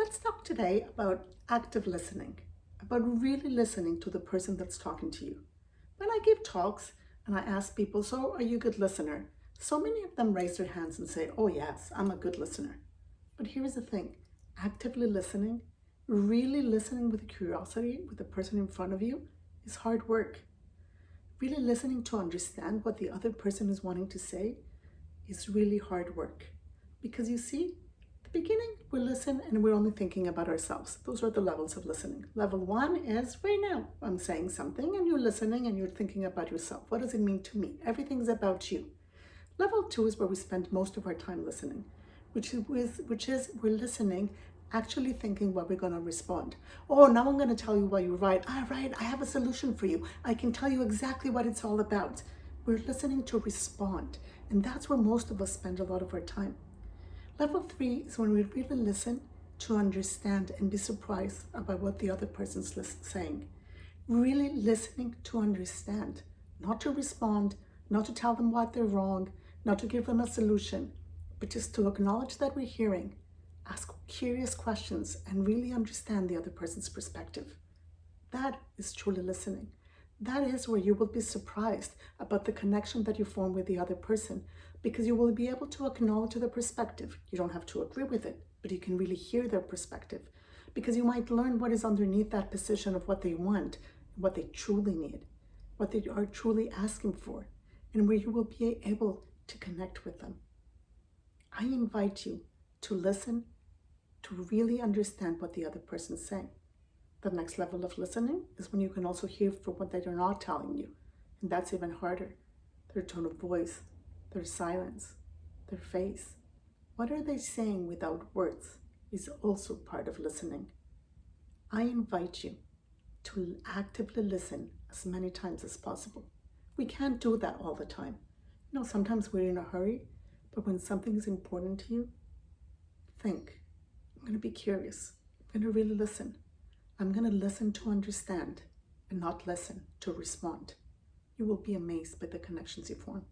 Let's talk today about active listening, about really listening to the person that's talking to you. When I give talks and I ask people, so are you a good listener? So many of them raise their hands and say, oh yes, I'm a good listener. But here's the thing, actively listening, really listening with curiosity with the person in front of you is hard work. Really listening to understand what the other person is wanting to say is really hard work. Because you see, at the beginning, we listen and we're only thinking about ourselves. Those are the levels of listening. Level 1 is right now, I'm saying something and you're listening and you're thinking about yourself. What does it mean to me? Everything's about you. Level 2 is where we spend most of our time listening, which is we're listening, actually thinking what we're going to respond. Oh, now I'm going to tell you what you're right. All right, I have a solution for you. I can tell you exactly what it's all about. We're listening to respond, and that's where most of us spend a lot of our time. Level 3 is when we really listen to understand and be surprised about what the other person's saying. Really listening to understand, not to respond, not to tell them what they're wrong, not to give them a solution, but just to acknowledge that we're hearing, ask curious questions, and really understand the other person's perspective. That is truly listening. That is where you will be surprised about the connection that you form with the other person, because you will be able to acknowledge their perspective. You don't have to agree with it, but you can really hear their perspective, because you might learn what is underneath that position of what they want, what they truly need, what they are truly asking for, and where you will be able to connect with them. I invite you to listen, to really understand what the other person is saying. The next level of listening is when you can also hear for what they are not telling you. And that's even harder. Their tone of voice, their silence, their face. What are they saying without words is also part of listening. I invite you to actively listen as many times as possible. We can't do that all the time. Sometimes we're in a hurry, but when something is important to you, think, I'm going to be curious. I'm going to really listen. I'm going to listen to understand and not listen to respond. You will be amazed by the connections you form.